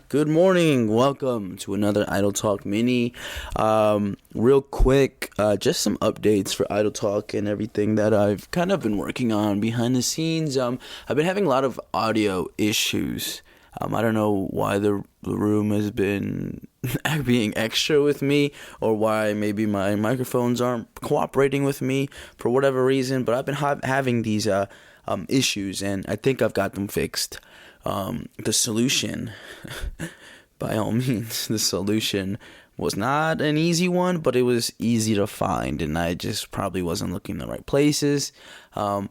Good morning. Welcome to another Idle Talk mini. Real quick, just some updates for Idle Talk and everything that I've kind of been working on behind the scenes. I've been having a lot of audio issues. I don't know why the room has been being extra with me, or why maybe my microphones aren't cooperating with me for whatever reason, but I've been having these issues, and I think I've got them fixed. The solution, by all means, the solution was not an easy one, but it was easy to find, and I just probably wasn't looking in the right places. For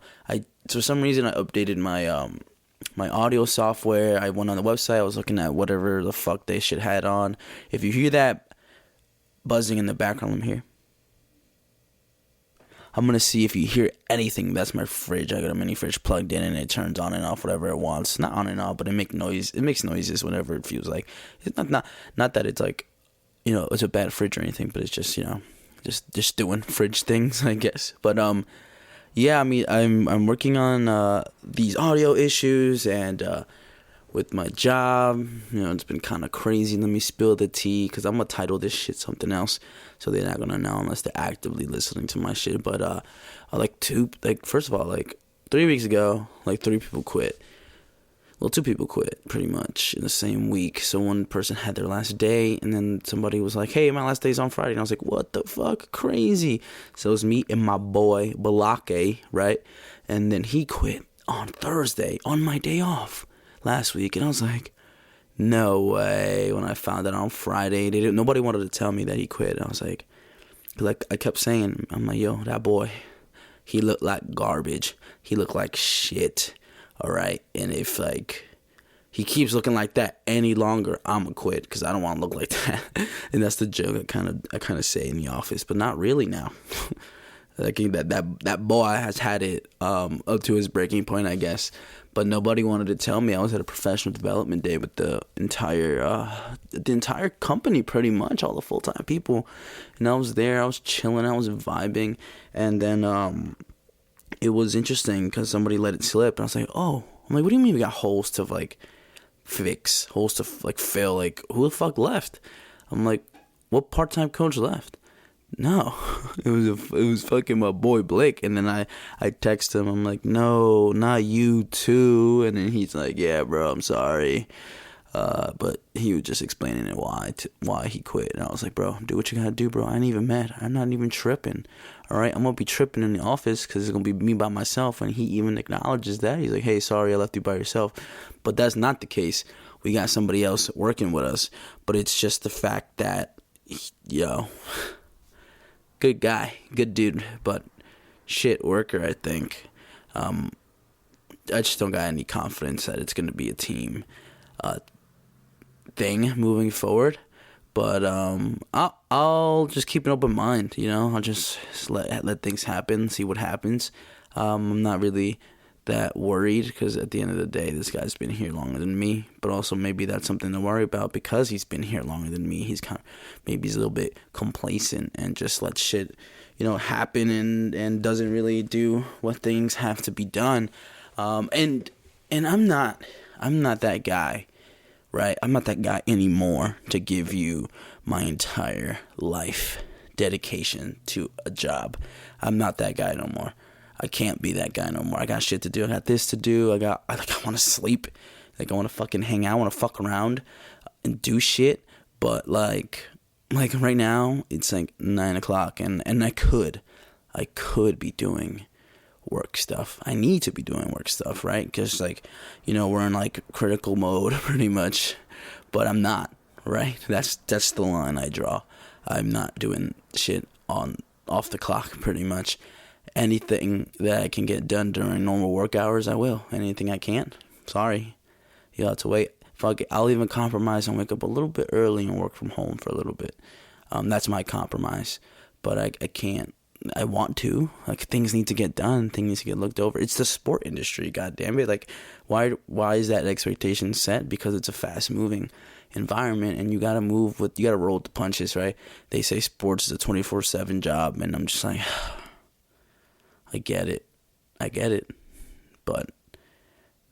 some reason I updated my audio software. I went on the website. I was looking at whatever the fuck they should had on. If you hear that buzzing in the background, let me hear. I'm going to see if you hear anything. That's my fridge. I got a mini fridge plugged in, and it turns on and off whatever it wants. Not on and off, but it makes noise. It makes noises whenever it feels like. It's not that it's like, it's a bad fridge or anything, but it's just, just doing fridge things, I guess. But yeah, I mean, I'm working on these audio issues, and with my job, it's been kind of crazy. Let me spill the tea, because I'm going to title this shit something else, so they're not going to know unless they're actively listening to my shit. But, first of all, 3 weeks ago, 3 people quit. Well, 2 people quit, pretty much, in the same week. So one person had their last day, and then somebody was like, hey, my last day's on Friday. And I was like, what the fuck? Crazy. So it was me and my boy, Balake, right? And then he quit on Thursday, on my day off last week. And I was like, no way. When I found out on Friday, nobody wanted to tell me that he quit. And I was like, I kept saying, I'm like, yo, that boy, he looked like garbage. He looked like shit. All right. And if he keeps looking like that any longer, I'm gonna quit, because I don't want to look like that. And that's the joke I kind of say in the office, but not really now. That boy has had it up to his breaking point, I guess. But nobody wanted to tell me. I was at a professional development day with the entire company, pretty much all the full-time people, and I was there. I was chilling. I was vibing, and then it was interesting because somebody let it slip, and I was like, oh, I'm like, what do you mean we got holes to fix, holes to fill? Who the fuck left? I'm like, what part-time coach left? No, it was fucking my boy Blake. And then I text him. I'm like, no, not you too. And then he's like, yeah, bro, I'm sorry. But he was just explaining it why he quit. And I was like, bro, do what you gotta do, bro. I ain't even mad. I'm not even tripping. All right, I'm gonna be tripping in the office because it's gonna be me by myself. And he even acknowledges that. He's like, hey, sorry, I left you by yourself. But that's not the case. We got somebody else working with us. But it's just the fact that, good guy, good dude, but shit worker, I think. I just don't got any confidence that it's going to be a team thing moving forward. But I'll just keep an open mind, I'll just let things happen, see what happens. I'm not really that worried, because at the end of the day, this guy's been here longer than me. But also maybe that's something to worry about, because he's been here longer than me. He's maybe he's a little bit complacent and just lets shit happen, and doesn't really do what things have to be done. And I'm not that guy, right? I'm not that guy anymore to give you my entire life dedication to a job. I'm not that guy no more. I can't be that guy no more. I got shit to do. I got this to do. I want to sleep. I want to fucking hang out. I want to fuck around and do shit. But like right now, it's 9 o'clock, and I could be doing work stuff. I need to be doing work stuff, right? Because we're in critical mode pretty much, but I'm not, right? That's the line I draw. I'm not doing shit off the clock pretty much. Anything that I can get done during normal work hours, I will. Anything I can't, sorry, you'll have to wait. Fuck it, I'll even compromise and wake up a little bit early and work from home for a little bit. That's my compromise. But I can't. I want to. Things need to get done. Things need to get looked over. It's the sport industry, god damn it. Why is that expectation set? Because it's a fast moving environment, and you gotta roll with the punches, right? They say sports is a 24/7 job, and I'm just like, I get it, but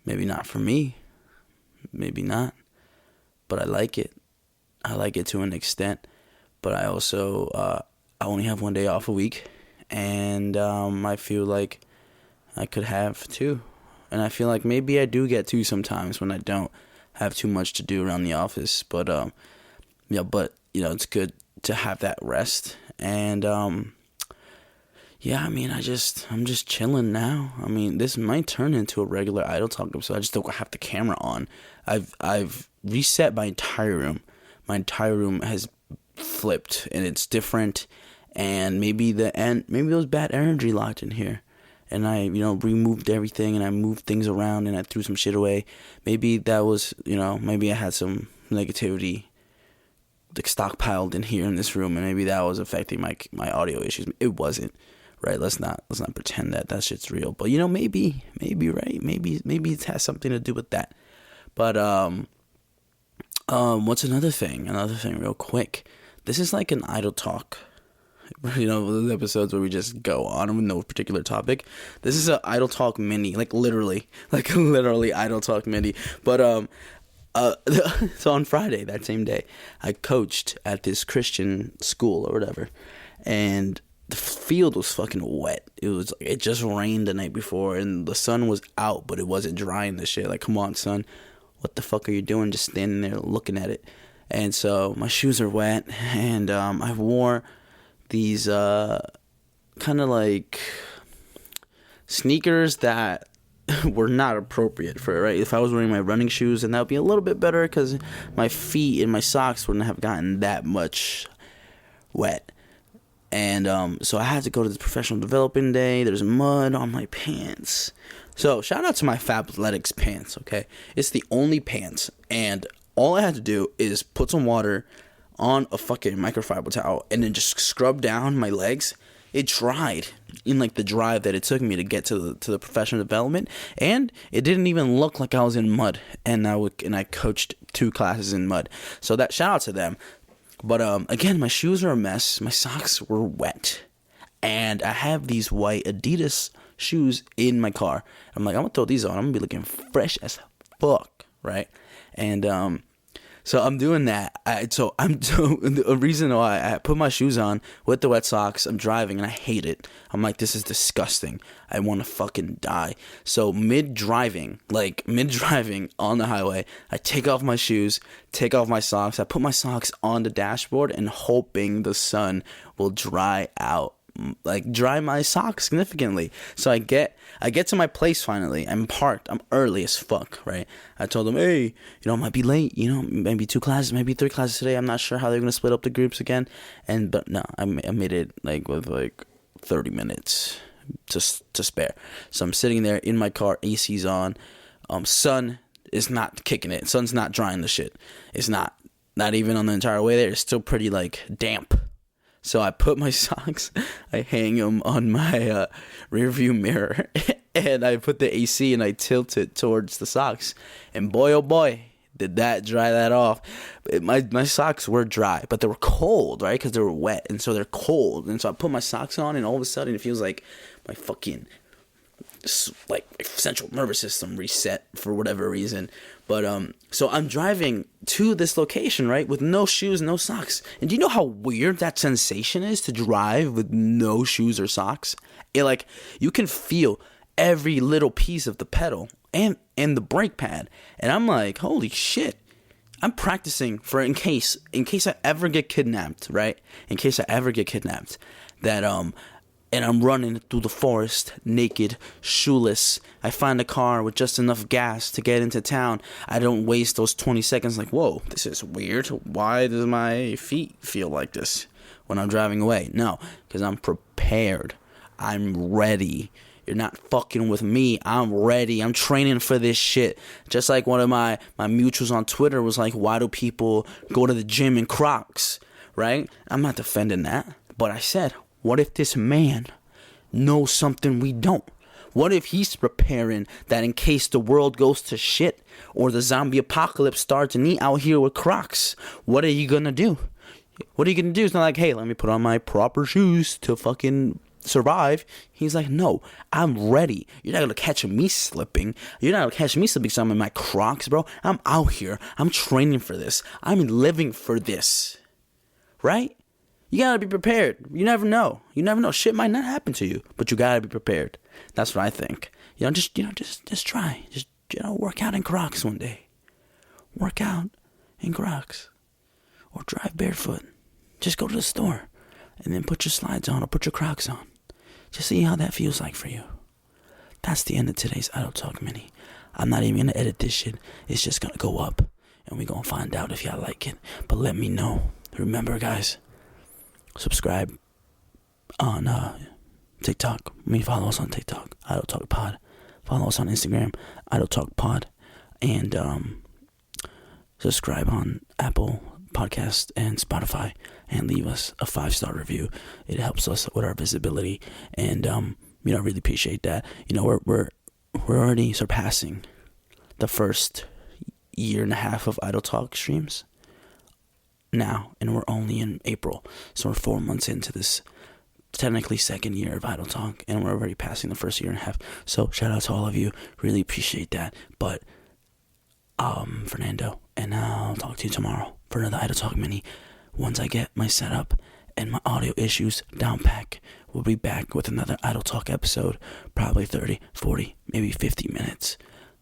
maybe not for me, maybe not. but I like it. I like it to an extent, but I also I only have one day off a week, and I feel like I could have two, and I feel like maybe I do get two sometimes when I don't have too much to do around the office. But it's good to have that rest, and I'm just chilling now. I mean, this might turn into a regular Idle Talk episode. I just don't have the camera on. I've reset my entire room. My entire room has flipped, and it's different. And maybe there was bad energy locked in here, and I removed everything, and I moved things around, and I threw some shit away. Maybe that was maybe I had some negativity like stockpiled in here in this room, and maybe that was affecting my audio issues. It wasn't. Right, let's not pretend that shit's real. But maybe right, maybe it has something to do with that. But what's another thing? Another thing, real quick. This is like an Idle Talk. Those episodes where we just go on with no particular topic. This is an Idle Talk mini, like literally Idle Talk mini. But so on Friday, that same day, I coached at this Christian school or whatever, and the field was fucking wet. It just rained the night before, and the sun was out, but it wasn't drying the shit. Like, come on, son, what the fuck are you doing? Just standing there looking at it. And so my shoes are wet, and I wore these kind of like sneakers that were not appropriate for it, right? If I was wearing my running shoes, then that would be a little bit better because my feet and my socks wouldn't have gotten that much wet. And so I had to go to the professional development day. There's mud on my pants. So shout out to my Fabletics pants, okay? It's the only pants. And all I had to do is put some water on a fucking microfiber towel and then just scrub down my legs. It dried in like the drive that it took me to get to the professional development. And it didn't even look like I was in mud. And I coached 2 classes in mud. So that shout out to them. But again, my shoes are a mess. My socks were wet. And I have these white Adidas shoes in my car. I'm like, I'm going to throw these on. I'm going to be looking fresh as fuck, right? And so I'm doing that. The reason why I put my shoes on with the wet socks, I'm driving and I hate it. I'm like, this is disgusting. I want to fucking die. So mid-driving on the highway, I take off my shoes, take off my socks. I put my socks on the dashboard and hoping the sun will dry my socks significantly. So I get to my place finally. I'm parked. I'm early as fuck, right? I told them, hey, I might be late. Maybe 2 classes, maybe 3 classes today. I'm not sure how they're gonna split up the groups again. But no, I made it with 30 minutes to spare. So I'm sitting there in my car, AC's on. Sun is not kicking it. Sun's not drying the shit. It's not even on the entire way there. It's still pretty damp. So I put my socks, I hang them on my rear view mirror, and I put the AC and I tilt it towards the socks. And boy, oh boy, did that dry that off. My socks were dry, but they were cold, right? Because they were wet, and so they're cold. And so I put my socks on, and all of a sudden it feels like my fucking central nervous system reset for whatever reason. But so I'm driving to this location, right, with no shoes, no socks. And do you know how weird that sensation is to drive with no shoes or socks? You can feel every little piece of the pedal and the brake pad. And I'm like, holy shit. I'm practicing for in case I ever get kidnapped, right? In case I ever get kidnapped, that and I'm running through the forest, naked, shoeless. I find a car with just enough gas to get into town. I don't waste those 20 seconds like, whoa, this is weird. Why does my feet feel like this when I'm driving away? No, because I'm prepared. I'm ready. You're not fucking with me. I'm ready. I'm training for this shit. Just like one of my mutuals on Twitter was like, why do people go to the gym in Crocs? Right? I'm not defending that. But I said, what if this man knows something we don't? What if he's preparing that in case the world goes to shit or the zombie apocalypse starts and he out here with Crocs? What are you gonna do? What are you gonna do? It's not like, hey, let me put on my proper shoes to fucking survive. He's like, no, I'm ready. You're not gonna catch me slipping. You're not gonna catch me slipping. So I'm in my Crocs, bro. I'm out here. I'm training for this. I'm living for this. Right? You gotta be prepared. You never know. Shit might not happen to you, but you gotta be prepared. That's what I think. Just try. Just work out in Crocs one day. Work out in Crocs, or drive barefoot. Just go to the store, and then put your slides on or put your Crocs on. Just see how that feels like for you. That's the end of today's Idle Talk Mini. I'm not even going to edit this shit. It's just going to go up. And we're going to find out if y'all like it. But let me know. Remember, guys, subscribe on TikTok. Follow us on TikTok, Idle Talk Pod. Follow us on Instagram, Idle Talk Pod. And subscribe on Apple Podcast and Spotify, and leave us a 5-star review. It helps us with our visibility, and I really appreciate that. We're already surpassing the first year and a half of Idle Talk streams now, and we're only in April, so we're 4 months into this technically second year of Idle Talk, and we're already passing the first year and a half. So shout out to all of you, really appreciate that. But Fernando, and I'll talk to you tomorrow for another Idle Talk Mini. Once I get my setup and my audio issues down pack, we'll be back with another Idle Talk episode, probably 30, 40, maybe 50 minutes.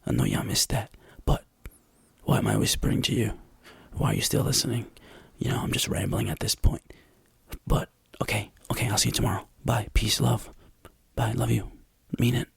I know y'all missed that, but why am I whispering to you? Why are you still listening? I'm just rambling at this point. But okay, I'll see you tomorrow. Bye, peace, love. Bye, love you. Mean it.